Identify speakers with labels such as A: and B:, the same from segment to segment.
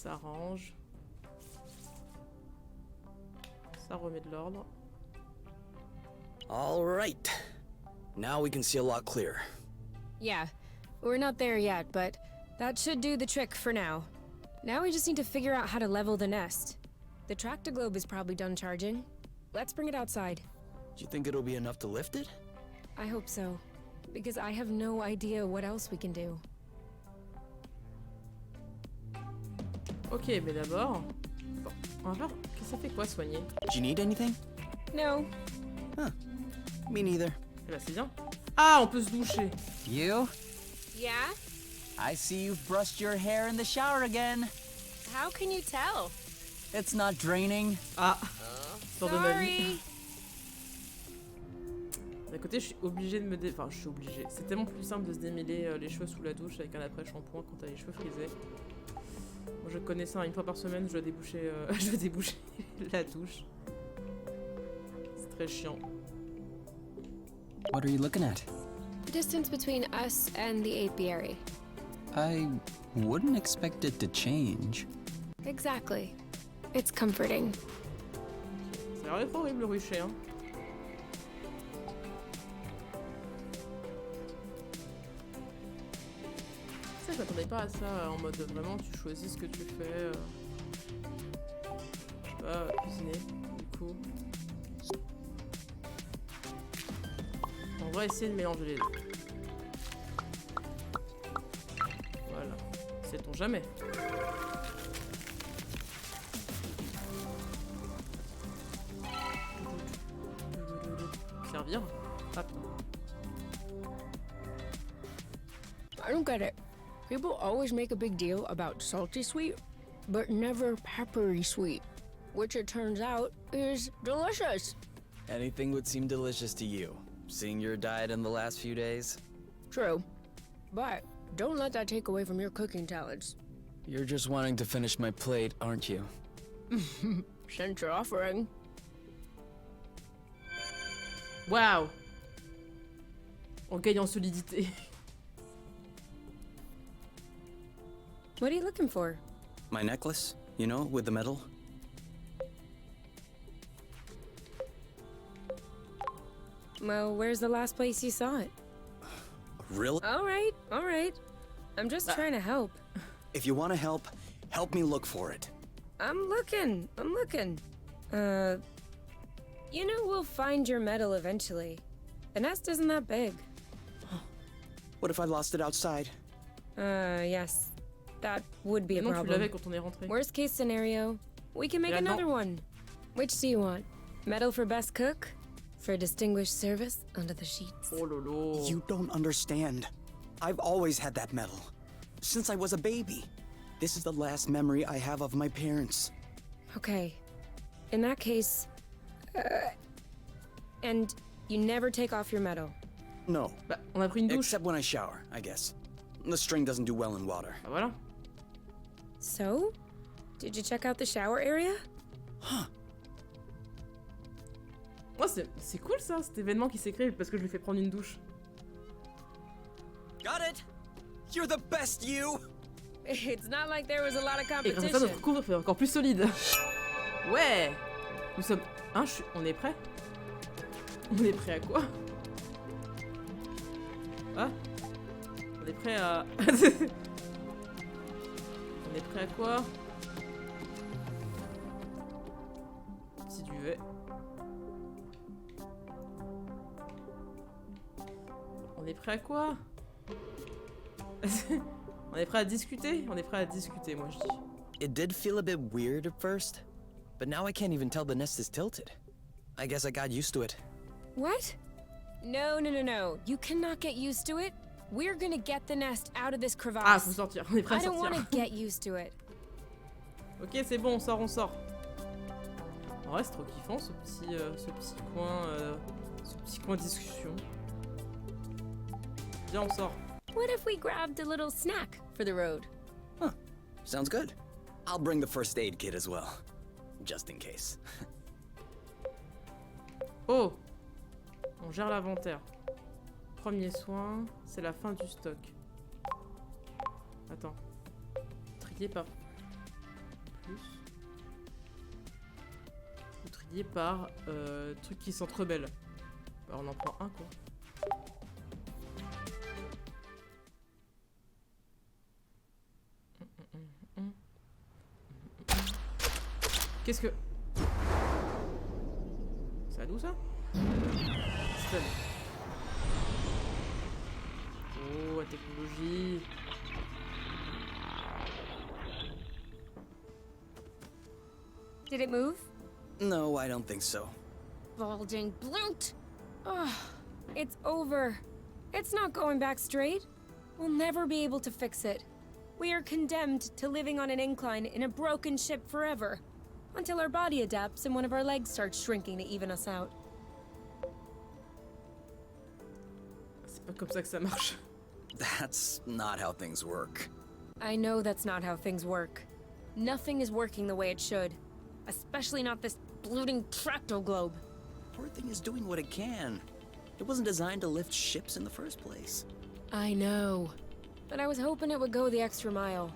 A: Ça range. Ça remet de l'ordre.
B: All right. Now we can see a lot clearer.
C: Yeah, we're not there yet, but that should do the trick for now. Now we just need to figure out how to level the nest. The tractor globe is probably done charging. Let's bring it outside.
B: Do you think it'll be enough to lift it?
C: I hope so, because I have no idea what else we can do.
A: Ok, mais d'abord... Bon, on va voir que ça fait quoi soigner.
B: Do you need anything?
C: No.
B: Huh. Me neither.
A: Eh ben c'est bien. Ah, on peut se doucher.
D: You?
C: Yeah?
D: I see you've brushed your hair in the shower again.
C: How can you tell?
D: It's not draining.
A: Ah, histoire de ma vie.
C: Sorry.
A: D'un côté, je suis obligée de me dé... Enfin, je suis obligée. C'est tellement plus simple de se démêler les cheveux sous la douche avec un après-shampoing quand t'as les cheveux frisés. Moi, je connais ça, une fois par semaine, je dois déboucher, je dois déboucher la douche. C'est très chiant.
D: What are you looking at?
C: The distance between us and the apiary.
D: I wouldn't expect it to change.
C: Exactly. It's comforting.
A: Ça a l'air horrible le rucher, hein. Ça, je m'attendais pas à ça, en mode vraiment tu choisis ce que tu fais. Je sais pas, cuisiner, du coup. On va essayer de mélanger les deux. Voilà. Sait-on jamais. Servir. Hop.
C: I don't get it. People always make a big deal about salty sweet, but never peppery sweet, which it turns out is delicious.
B: Anything would seem delicious to you, seeing your diet in the last few days.
C: True. But don't let that take away from your cooking talents.
B: You're just wanting to finish my plate, aren't you?
C: Since you're offering.
A: Waouh! On gagne en solidité.
C: What are you looking for?
B: My necklace, you know, with the metal.
C: Well, where's the last place you saw it?
B: Really?
C: All right. I'm just trying to help.
B: If you want to help me look for it.
C: I'm looking. You know we'll find your medal eventually. The nest isn't that big.
B: What if I lost it outside?
C: Yes. That would be a
A: Non, tu l'avais
C: problem.
A: quand on est rentré.
C: Worst case scenario, we can make
A: Yeah, no.
C: another one. Which do you want? Medal for best cook? For distinguished service under the sheets?
A: Oh lolo.
B: You don't understand. I've always had that medal. Since I was a baby. This is the last memory I have of my parents.
C: Okay. In that case... and you never take off your medal.
B: No.
A: Bah, on a pris une douche.
B: Except when I shower, I guess. The string doesn't do well in water.
A: Ah, voilà.
C: So? Did you check out the shower area?
A: Oh, c'est cool ça, cet événement qui s'est créé parce que je lui fais prendre une douche.
B: Got it! You're the best, you!
C: It's not like there was a lot of
A: Et grâce à ça,
C: competition.
A: notre couvre fait encore plus solide. Ouais! Nous sommes... Hein, on est prêt? On est prêt à quoi? Ah? On est prêt à... On est prêt à quoi? Petit duvet. On est prêt à quoi? On est prêt à discuter? On est prêt à discuter, moi je dis.
B: It did feel a bit weird at first, but now I can't even tell the nest is tilted. I guess I got used to it.
C: What? No. You cannot get used to it. We're gonna get the nest out of this
A: Ah,
C: crevasse.
A: faut sortir. On est prêt à
C: I don't
A: sortir.
C: want to get used to it.
A: Ok, c'est bon, on sort. En vrai, c'est trop kiffant ce petit coin discussion. Viens, on sort.
C: What if we grabbed a little snack for the road?
B: Huh. Sounds good. I'll bring the first aid kit as well. Just in case.
A: Oh! On gère l'inventaire. Premier soin, c'est la fin du stock. Attends. Trier par... multiplié par trucs qui s'entrebellent. Bah, on en prend un quoi. Qu'est-ce que... Ça d'où ça? Stun. Oh, la technologie.
C: Did it move?
B: No, I don't think so.
C: Balding bloat! Oh, it's over. It's not going back straight. We'll never be able to fix it. We are condemned to living on an incline in a broken ship forever. Until our body adapts and one of our legs starts shrinking to even us out.
A: C'est pas comme ça que ça marche.
B: That's not how things work.
C: I know that's not how things work. Nothing is working the way it should. Especially not this bloating tracto globe.
B: Poor thing is doing what it can. It wasn't designed to lift ships in the first place.
C: I know. But I was hoping it would go the extra mile.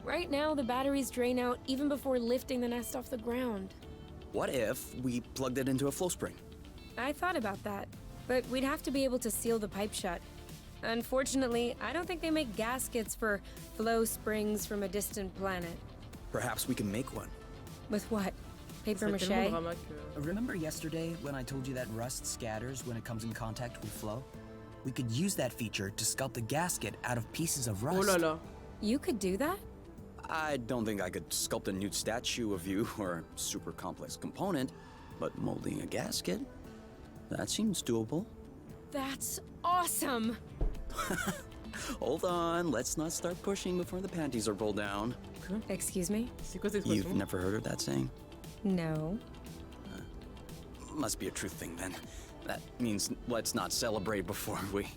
C: Right now, the batteries drain out even before lifting the nest off the ground.
B: What if we plugged it into a flow spring?
C: I thought about that, but we'd have to be able to seal the pipe shut. Unfortunately, I don't think they make gaskets for flow springs from a distant planet.
B: Perhaps we can make one.
C: With what? Paper
A: C'est tellement
C: mache?
A: drama que...
D: Remember yesterday when I told you that rust scatters when it comes in contact with flow? We could use that feature to sculpt a gasket out of pieces of rust.
A: Oh là là.
C: You could do that?
B: I don't think I could sculpt a nude statue of you or a super complex component, but molding a gasket? That seems doable.
C: That's awesome!
B: Hold on, let's not start pushing before the panties are pulled down.
C: Excuse me?
A: C'est quoi cette
B: You've
A: expression?
B: never heard of that saying?
C: No.
B: Must be a truth thing then. That means let's not celebrate before we...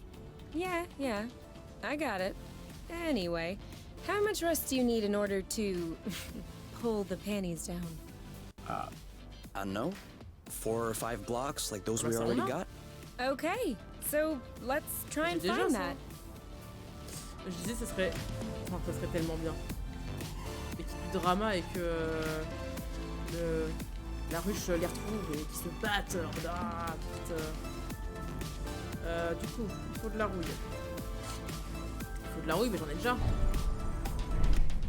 C: Yeah. I got it. Anyway, how much rust do you need in order to pull the panties down?
B: I don't know. 4 or 5 blocks like those we
A: ça
B: already
A: va.
B: got?
C: Okay, so let's try and
A: J'ai déjà
C: find
A: ça.
C: that.
A: Je disais, ça serait... Enfin, ça serait tellement bien. Et qu'il y ait du drama et que... La ruche les retrouve et qu'ils se battent. Ah, putain. Du coup, il faut de la rouille. Il faut de la rouille, mais j'en ai déjà.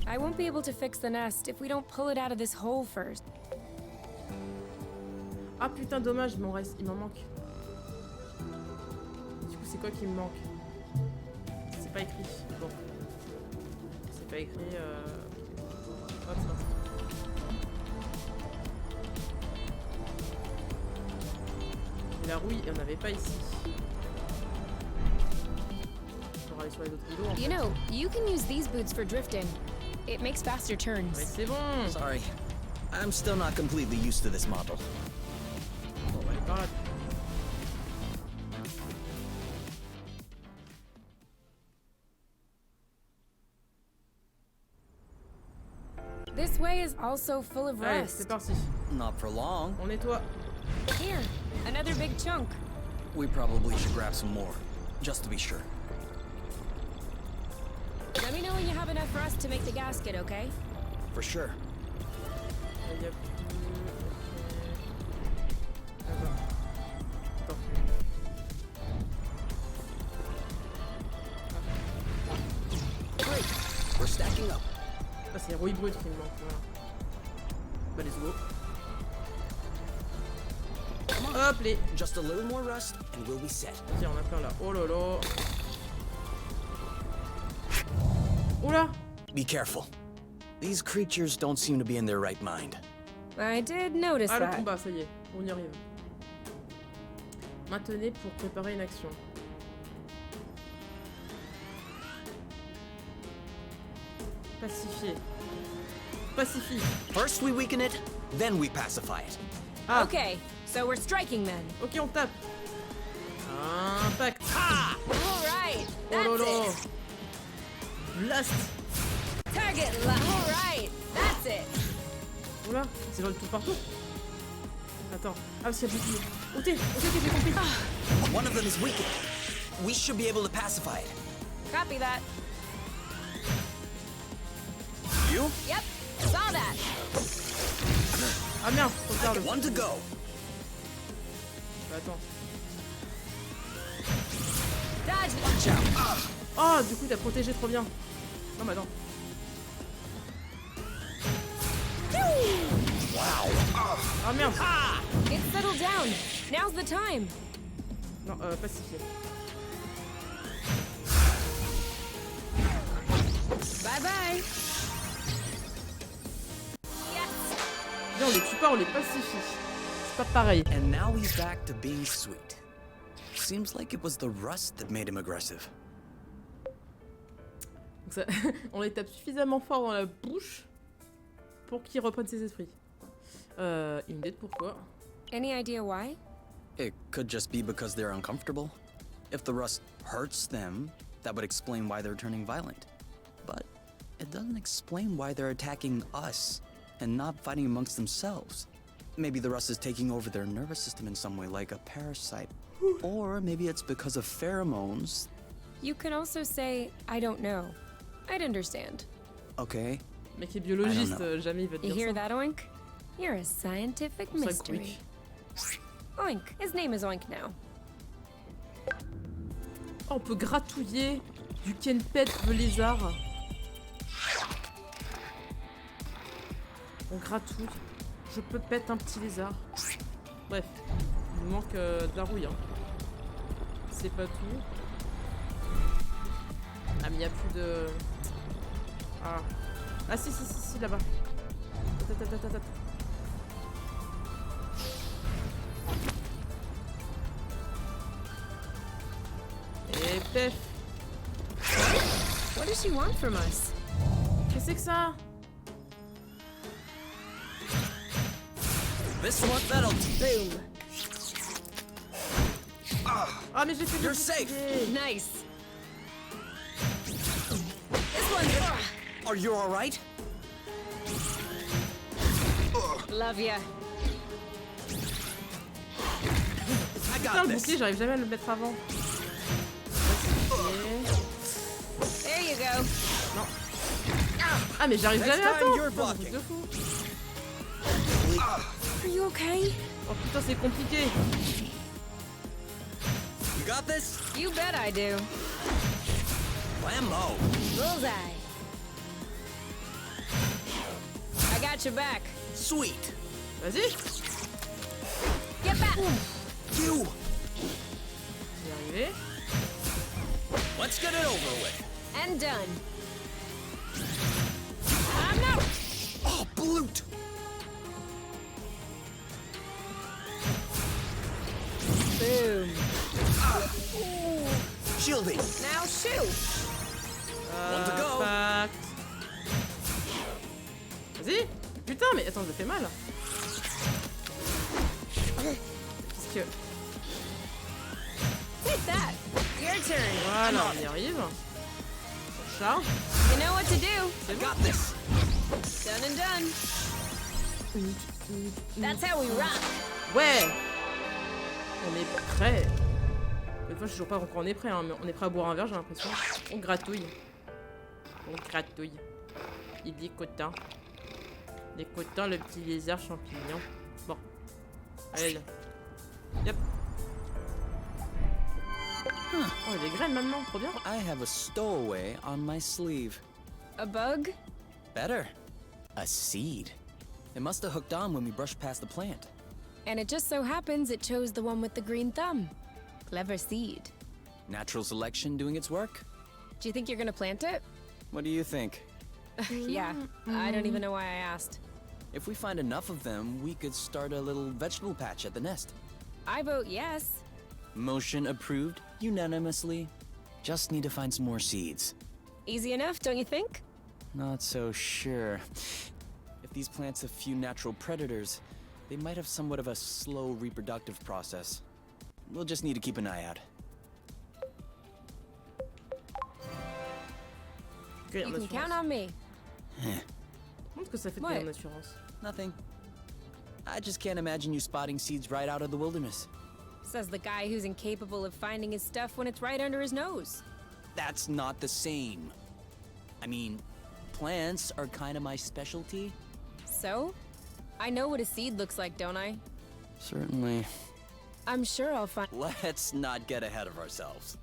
C: I won't be able to fix the nest if we don't pull it out of this hole first.
A: Ah putain, dommage, il m'en manque. Du coup, c'est quoi qui me manque? C'est pas écrit. Bon. C'est pas écrit. Hop, c'est parti. Et la rouille, il n'y en avait pas ici. On va aller sur les autres rideaux. En fait.
C: You know, you can use these boots for drifting. It makes faster
A: Ouais,
C: turns.
A: c'est bon.
B: Sorry. I'm still not completely used to this model.
A: Bon, on va aller par là.
C: This way is also full of
A: Allez,
C: rust.
A: c'est parti.
B: Not for long.
A: On nettoie.
C: Here, another big chunk.
B: We probably should grab some more, just to be sure.
C: Let me know when you have enough rust to make the gasket, okay?
B: For sure.
A: Il y a plus... Attends.
B: Great. We're stacking up.
A: Ah, c'est rouille brute qui me manque. Voilà. Bah, les go. Hop, les...
B: Just a little more rust, and we'll be set.
A: Vas-y, on a plein là. Oh là là. Oula.
B: Be careful. These creatures don't seem to be in their right mind.
C: I did notice
A: Ah, le
C: that.
A: combat, ça y est. On y arrive. Maintenez pour préparer une action. Pacifier. Pacifie.
B: First we weaken it, then we pacify it.
A: Ah,
C: Okay, so we're striking then.
A: ok, on tape. Impact.
C: All right,
A: Oh
C: that's
A: là là.
C: it.
A: Blast.
C: Target all right, that's it.
A: Oula, c'est dans le tout partout. Attends. Ah, parce qu'il y a beaucoup. Ok, j'ai compris.
B: One of them is weakened. We should be able to pacify it.
C: Copy that.
B: You?
C: Yep, saw that.
A: Ah merde, faut faire le...
B: One to go.
A: Bah, attends.
C: Dodge!
B: Watch out.
A: Oh, du coup, il a protégé trop bien. Non, mais attends. Ah merde.
C: It's settled down. Now's the time.
A: Non, pacifier.
C: Bye bye. Yes.
A: Viens, on les tue pas, on les pacifie. C'est pas pareil.
B: And now he's back to being sweet. Seems like it was the rust that made him aggressive.
A: Donc ça, on les tape suffisamment fort dans la bouche pour qu'ils reprennent ses esprits. Une idée de pourquoi.
C: Any idea why?
B: It could just be because they're uncomfortable. If the rust hurts them, that would explain why they're turning violent. But it doesn't explain why they're attacking us and not fighting amongst themselves. Maybe the rust is taking over their nervous system in some way, like a parasite. Or maybe it's because of pheromones.
C: You can also say, I don't know. I'd understand.
B: Okay.
A: Le mec est biologiste,
B: I don't know.
A: jamais il va te
C: You
A: dire
C: hear
A: ça.
C: that, Oink? You're a scientific
A: C'est un
C: mystery.
A: quick.
C: Oink. His name is Oink now.
A: Oh, on peut gratouiller du Kenpet de lézard. On gratouille. Je peux pète un petit lézard. Bref, il nous manque de la rouille. Hein. C'est pas tout. Ah, mais il n'y a plus de... Ah, ah si, là-bas. Attends. Et pef.
C: What does she want from us?
A: Qu'est-ce que c'est que ça?
B: This one, that'll...
C: Boom.
A: Ah, mais j'ai fait
B: You're
A: des
B: safe.
A: idées.
C: Nice. This one's...
B: Are you alright?
C: Love ya.
B: I
A: Putain,
B: got
A: le
B: this.
A: bouclier, j'arrive jamais à le mettre avant.
C: There you go.
A: Ah, mais j'arrive
B: Next
A: jamais à
B: time,
A: temps.
B: you're
A: Putain,
B: blocking.
A: truc de fou.
C: Are you okay?
A: Oh putain, c'est compliqué.
B: You got this?
C: You bet I do.
B: Whammo.
C: Bullseye. I got your back.
B: Sweet.
A: Vas-y,
C: Get back.
B: You.
A: je vais y arriver.
B: Let's get it over with.
C: And done. I'm out.
B: Oh, Blute.
C: Boom.
B: Shielding.
C: Now shoot.
B: One to go.
A: Impact. Vas-y. Putain, mais attends, je le fais mal. Qu'est-ce que...
C: Take that. Your turn.
A: Voilà, on y arrive. On charge.
C: You know what to do.
A: C'est bon.
B: Got this.
C: Done and done. That's how we rock.
A: Ouais. On est prêt. Une fois, je sais toujours pas encore on est prêt, hein, mais on est prêt à boire un verre, j'ai l'impression. On gratouille. On gratouille. Il est content. Il est content, le petit lézard champignon. Bon. Allez, là. Yep. Oh, les graines maintenant, trop bien.
B: I have a stowaway on my sleeve.
C: A bug?
B: Better. A seed. It must have hooked on when we brushed past the plant.
C: And it just so happens it chose the one with the green thumb. Clever seed.
B: Natural selection doing its work?
C: Do you think you're gonna plant it?
B: What do you think?
C: Yeah, I don't even know why I asked.
B: If we find enough of them, we could start a little vegetable patch at the nest.
C: I vote yes.
B: Motion approved unanimously. Just need to find some more seeds.
C: Easy enough, don't you think?
B: Not so sure. If these plants have few natural predators, they might have somewhat of a slow reproductive process. We'll just need to keep an eye out.
A: Okay,
C: You can count on me.
A: Montre que ça fait de
C: Ouais.
A: payer en assurance.
B: Nothing. I just can't imagine you spotting seeds right out of the wilderness.
C: Says the guy who's incapable of finding his stuff when it's right under his nose.
B: That's not the same. I mean, plants are kind of my specialty.
C: So? I know what a seed looks like, don't I?
B: Certainly.
C: I'm sure I'll find.
B: Let's not get ahead of ourselves.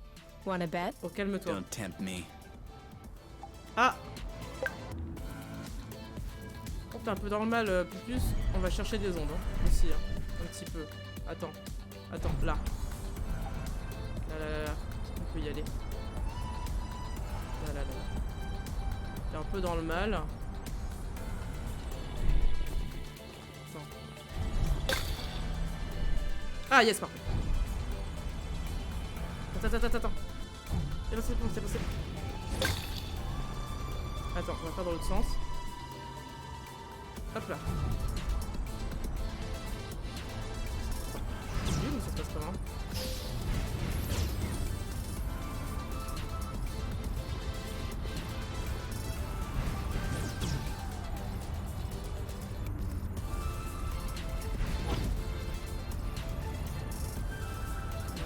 C: Wanna bet?
A: Oh, calme-toi.
B: Don't tempt me.
A: Ah! Oh, t'es un peu dans le mal, plus. On va chercher des ondes, hein, aussi, hein. Un petit peu. Attends. Attends, là. Là. On peut y aller. Là. T'es un peu dans le mal. Attends. Ah, yes, parfait. Attends. C'est bon. Attends, on va faire dans l'autre sens. Hop là. C'est nul ou ça se passe comment?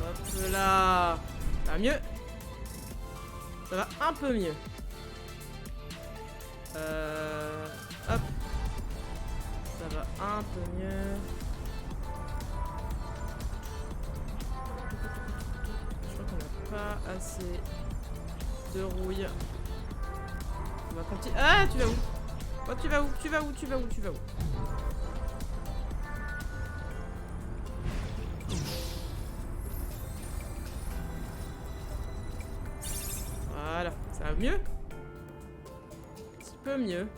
A: Hop là. Ça va mieux. Ça va un peu mieux. Hop. Ça va un peu mieux. Je crois qu'on n'a pas assez de rouille. On va continuer. Ah, tu vas où? Oh, tu vas où? Voilà, ça va mieux? Un petit peu mieux.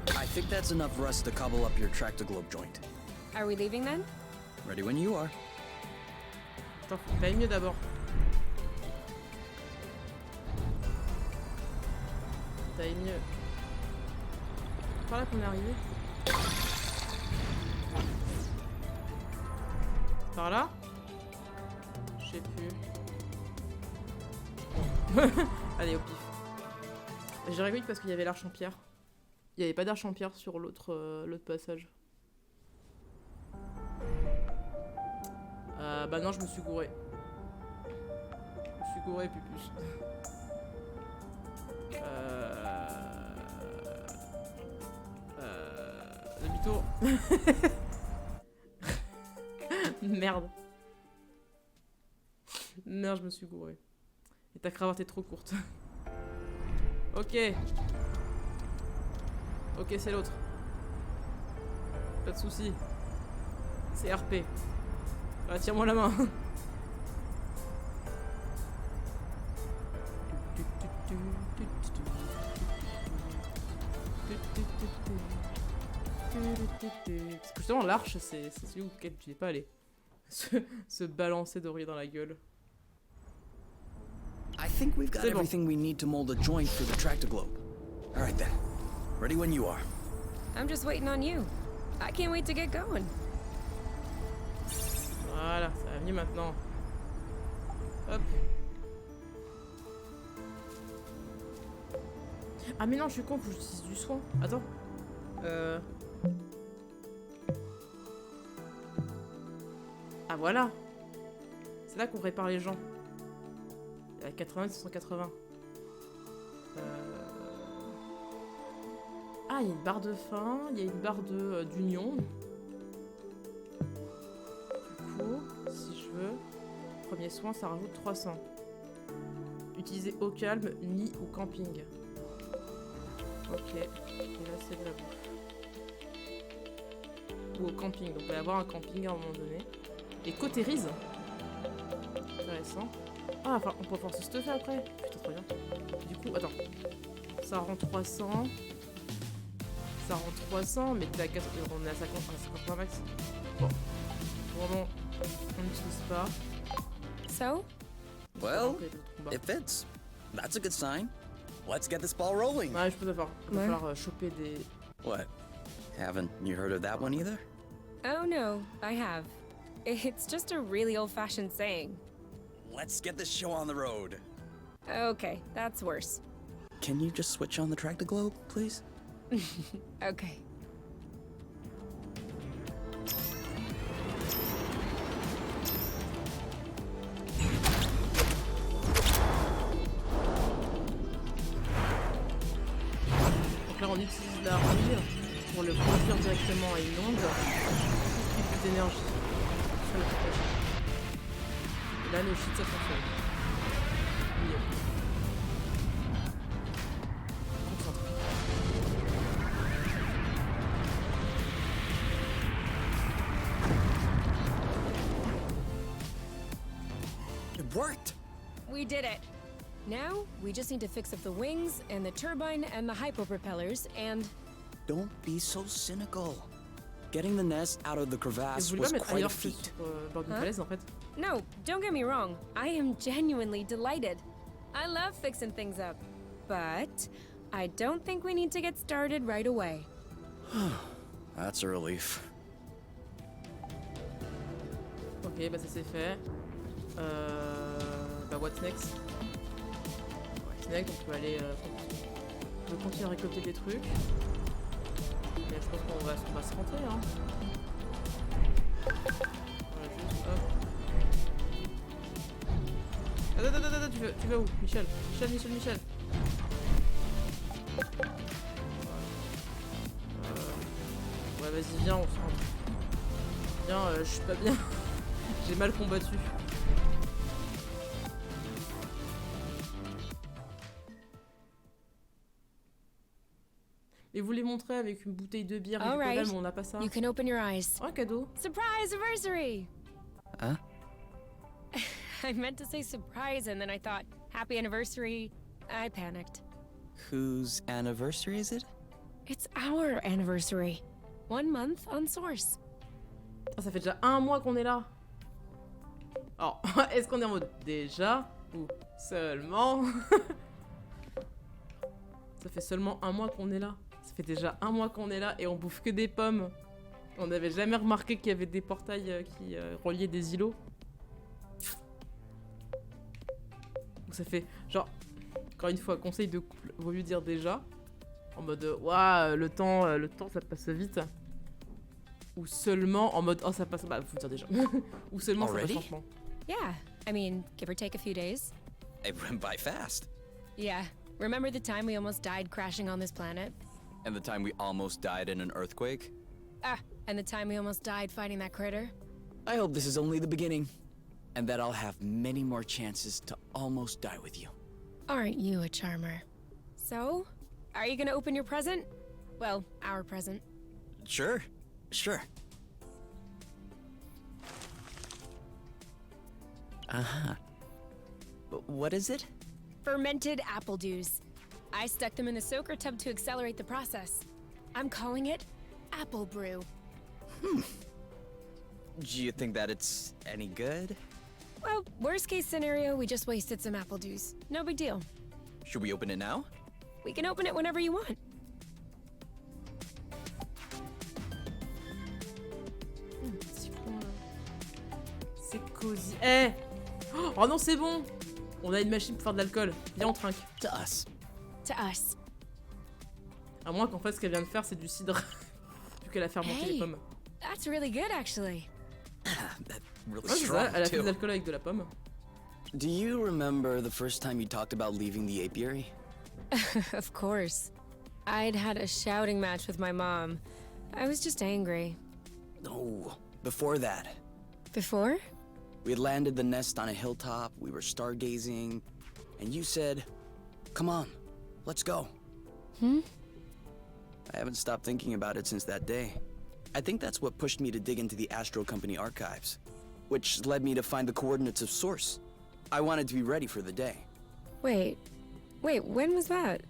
B: I think that's enough rust to cobble up your tractoglobe joint.
C: Are we leaving then?
B: Ready when you are.
A: Attends, faut que t'ailles mieux d'abord. T'ailles mieux. C'est par là qu'on est arrivé. Par là? Je sais plus. Allez, au pif. J'ai rigolé parce qu'il y avait l'arche en pierre. Il n'y avait pas d'arche en pierre sur l'autre passage. Bah non, je me suis gouré. Pupus. Demi-tour. Merde. Merde, je me suis gouré. Et ta cravate est trop courte. Ok. Ok, c'est l'autre. Pas de soucis. C'est RP. Ah, tire-moi la main. Parce que justement, l'arche, c'est celui auquel tu n'es pas allé. Se balancer d'oreiller dans la gueule.
B: I think we've got
A: C'est bon.
B: everything we need to mold a joint for the tractoglobe. All right then. Ready when you are.
C: I'm just waiting on you. I can't wait to get going.
A: Voilà, ça va mieux maintenant. Hop. Ah mais non, je suis con, faut que j'utilise du soin. Attends. Ah voilà. C'est là qu'on répare les gens. Il y a 80 180. Ah, il y a une barre de faim, il y a une barre d'union. Du coup, si je veux, premier soin, ça rajoute 300. Utiliser au calme, nid ou camping. Ok, et là c'est de la bouffe. Ou au camping, donc il va y avoir un camping à un moment donné. Et cautérise. Intéressant. Ah, enfin, on peut pouvoir se stuffer après. Putain, trop bien. Du coup, attends. Ça rend 300. Ça rend 300, mais on est à 50 max. Bon. Vraiment, on n'utilise pas.
C: So?
B: Well, it fits. That's a good sign. Let's get this ball rolling.
A: Ouais, je peux d'abord. Il va
C: Ouais.
A: falloir choper des...
B: What? Haven't you heard of that one either?
C: Oh no, I have. It's just a really old-fashioned saying.
B: Let's get this show on the road.
C: Okay, that's worse.
B: Can you just switch on the tractoglobe, please?
C: Okay.
A: l'argile pour le conduire directement à une onde, plus d'énergie sur la population. Et là, le shit, ça fonctionne. Mieux. Concentré.
B: It worked!
C: We did it. Now, we just need to fix up the wings, and the turbine, and the hypopropellers, and...
B: Don't be so cynical. Getting the nest out of the
A: Et
B: crevasse
A: vous voulez
B: was
A: pas mettre
B: quite a
A: ailleurs que
B: feat.
A: sur bord d'une
C: Hein?
A: falaise en fait?
C: No, don't get me wrong. I am genuinely delighted. I love fixing things up. But I don't think we need to get started right away.
B: That's a relief.
A: Ok, bah ça c'est fait. Bah what's next? What's next, on peut aller... on peut continuer à récolter des trucs. Mais je pense qu'on va se rentrer hein. Voilà, juste hop. Attends, tu vas où? Michel. Michel. Ouais, vas-y, viens, on se rentre. Viens, je suis pas bien. J'ai mal combattu. Et vous les montrer avec une bouteille de bière et du
C: Alright.
A: cola, mais on n'a pas ça.
C: You can open your eyes.
A: Oh, cadeau.
C: Surprise anniversary!
B: Huh?
C: I meant to say surprise and then I thought, happy anniversary. I panicked.
B: Whose anniversary is it?
C: It's our anniversary. 1 month on Source.
A: Ah, ça fait déjà 1 mois qu'on est là. Alors, est-ce qu'on est en mode déjà ou seulement? Ça fait seulement 1 mois qu'on est là. Ça fait déjà 1 mois qu'on est là et on bouffe que des pommes. On n'avait jamais remarqué qu'il y avait des portails qui reliaient des îlots. Donc ça fait genre, encore une fois, conseil de couple, vaut mieux dire déjà. En mode, waouh, le temps ça passe vite. Ou seulement en mode, oh ça passe, bah faut dire déjà. Ou seulement ça passe
B: Already?
A: lentement.
C: Yeah, I mean, give or take a few days.
B: It went by fast.
C: Yeah, remember the time we almost died crashing on this planet?
B: And the time we almost died in an earthquake?
C: Ah, and the time we almost died fighting that critter?
B: I hope this is only the beginning. And that I'll have many more chances to almost die with you.
C: Aren't you a charmer? So, are you gonna open your present? Well, our present.
B: Sure. Uh-huh. What is it?
C: Fermented apple dews. I stuck them in the soaker tub to accelerate the process. I'm calling it apple brew.
B: Do you think that it's any good?
C: Well, worst case scenario, we just wasted some apple dews. No big deal.
B: Should we open it now?
C: We can open it whenever you want.
A: Petit point, là. C'est cosy. Eh! Oh non, c'est bon! On a une machine pour faire de l'alcool. Viens, on trinque.
B: To us.
C: To us.
A: À moins qu'en fait, ce qu'elle vient de faire, c'est du cidre. Vu qu'elle a fermenté les
C: Hey.
A: pommes.
C: That's really good, actually.
B: That really
A: Ouais, c'est
B: strong
A: ça, elle a fait de
B: too.
A: l'alcool avec de la pomme.
B: Do you remember the first time you talked about leaving the apiary?
C: Of course. I'd had a shouting match with my mom. I was just angry.
B: No, before that.
C: Before?
B: We had landed the nest on a hilltop, we were stargazing, and you said, "Come on, let's go." I haven't stopped thinking about it since that day. I think that's what pushed me to dig into the Astro Company archives, which led me to find the coordinates of Source. I wanted to be ready for the day.
C: Wait, when was that?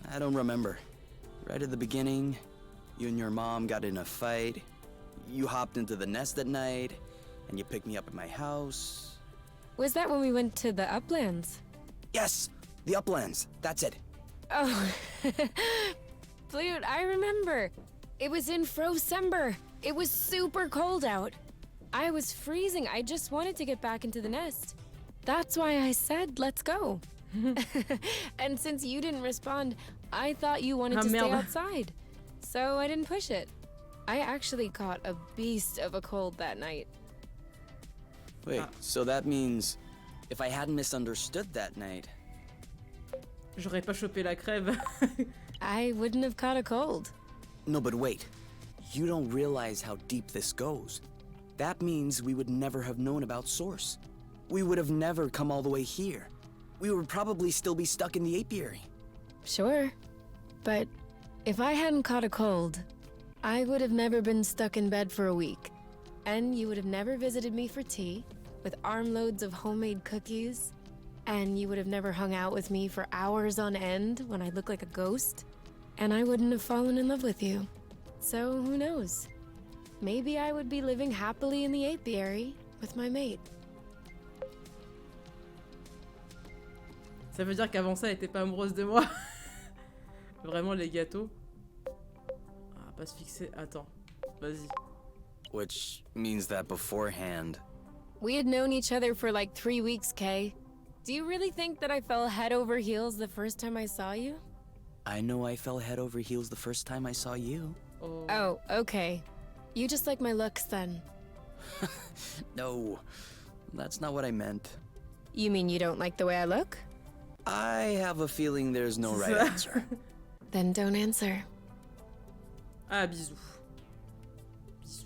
B: I don't remember. Right at the beginning, you and your mom got in a fight. You hopped into the nest at night, and you picked me up at my house.
C: Was that when we went to the uplands?
B: Yes, the uplands. That's it.
C: Oh, Flute, I remember. It was in Frocember. It was super cold out. I was freezing. I just wanted to get back into the nest. That's why I said, let's go. And since you didn't respond, I thought you wanted
A: Ah,
C: to stay
A: merde.
C: outside. So I didn't push it. I actually caught a beast of a cold that night.
B: Wait, so that means if I hadn't misunderstood that night,
A: J'aurais pas chopé la crève.
C: I wouldn't have caught a cold.
D: No, but wait. You don't realize how deep this goes. That means we would never have known about Source. We would have never come all the way here. We would probably still be stuck in the apiary.
C: Sure. But if I hadn't caught a cold, I would have never been stuck in bed for a week. And you would have never visited me for tea, with armloads of homemade cookies. And you would have never hung out with me for hours on end when I look like a ghost. And I wouldn't have fallen in love with you. So who knows? Maybe I would be living happily in the apiary with my mate.
A: Ça veut dire qu'avant ça, elle était pas amoureuse de moi. Vraiment, les gâteaux. Ah, pas se fixer. Attends, vas-y.
D: Which means that beforehand...
C: We had known each other for like 3 weeks, Kay. Do you really think that I fell head over heels the first time I saw you?
D: I know I fell head over heels the first time I saw you.
C: Oh, okay. You just like my looks then.
D: No, that's not what I meant.
C: You mean you don't like the way I look?
D: I have a feeling there's no right answer.
C: Then don't answer.
A: Ah, bisous. Bisous.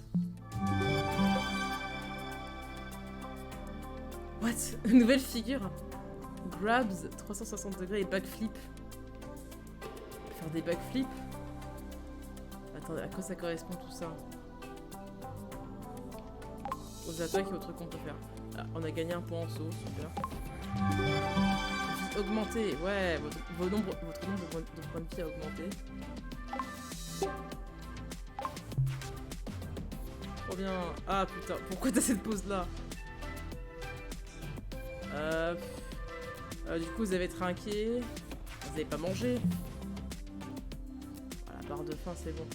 A: What? Nouvelle figure. Grabs, 360 degrés et backflip. Faire des backflips. Attendez, à quoi ça correspond tout ça? Aux attaques et aux trucs qu'on peut faire. Ah, on a gagné un point en saut, super. Vie augmentée, ouais, votre nombre de points de vie a augmenté. Trop bien. Ah putain, pourquoi t'as cette pose là? Du coup, vous avez trinqué. Vous avez pas mangé. Voilà, barre de faim, c'est bon.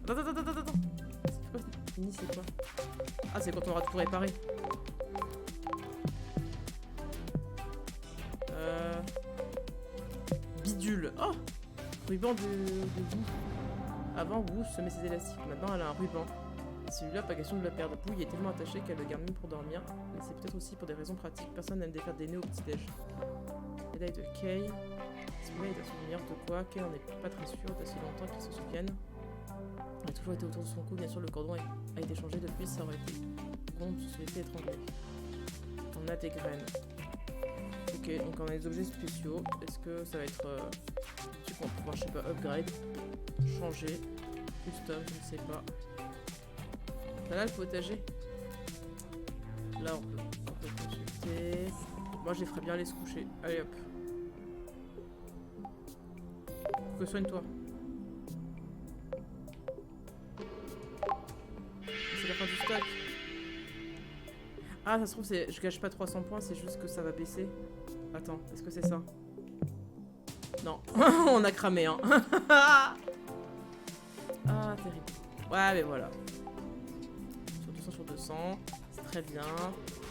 A: Attends. C'est quoi fini, c'est quoi? Ah, c'est quand on aura tout réparé. Bidule. Oh, ruban de boue. Avant, boue se met ses élastiques. Maintenant, elle a un ruban. Celui-là, pas question de le perdre. Boue, il est tellement attaché qu'elle le garde même pour dormir. Mais c'est peut-être aussi pour des raisons pratiques. Personne n'aime défaire des nœuds au petit-déj. Médaille de Kay. Celui-là est un souvenir de quoi? Kay n'en est pas très sûr. D'assez longtemps qu'il se souvienne. Il a toujours été autour de son cou. Bien sûr, le cordon a été changé depuis. Ça aurait été bon de se laisser étrangler. On a des graines. Ok, donc on a des objets spéciaux. Est-ce que ça va être... ce qu'on va pouvoir, je sais pas, upgrade, changer, custom, je ne sais pas. Là, le potager. Là, on peut consulter. Moi, je les ferais bien aller se coucher. Allez, hop. Que soigne-toi. C'est la fin du stock. Ah, ça se trouve, je gâche pas 300 points, c'est juste que ça va baisser. Attends, est-ce que c'est ça? Non. On a cramé, hein. Ah, terrible. Ouais, mais voilà. Sur 200, c'est très bien.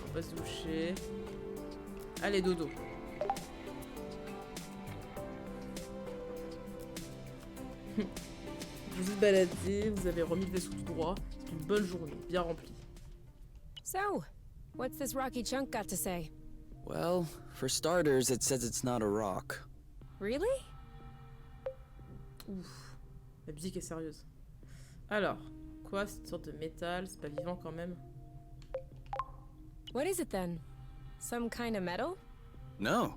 A: On va se doucher. Allez, dodo. Vous êtes baladé, vous avez remis le vaisseau tout droit. C'est une bonne journée, bien remplie.
C: So, what's this rocky chunk got to say?
D: Well, for starters, it says it's not a rock.
C: Really?
A: Ouf, la musique est sérieuse. Alors, quoi, c'est une sorte de métal, c'est pas vivant quand même.
C: What is it then? Some kind of metal?
D: No,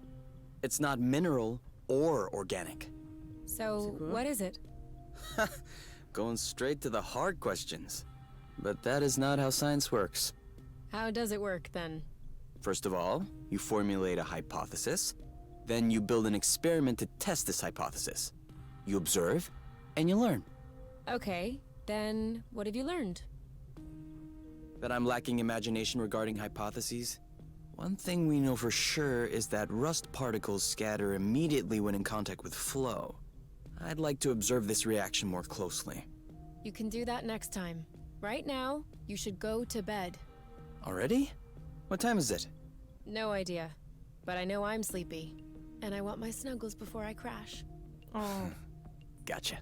D: it's not mineral or organic.
C: So, what is it?
D: Going straight to the hard questions. But that is not how science works.
C: How does it work then?
D: First of all, you formulate a hypothesis. Then you build an experiment to test this hypothesis. You observe, and you learn.
C: Okay, then what have you learned?
D: That I'm lacking imagination regarding hypotheses? One thing we know for sure is that rust particles scatter immediately when in contact with flow. I'd like to observe this reaction more closely.
C: You can do that next time. Right now, you should go to bed.
D: Already? What time is it?
C: No idea. But I know I'm sleepy. And I want my snuggles before I crash.
A: Oh.
D: Gotcha.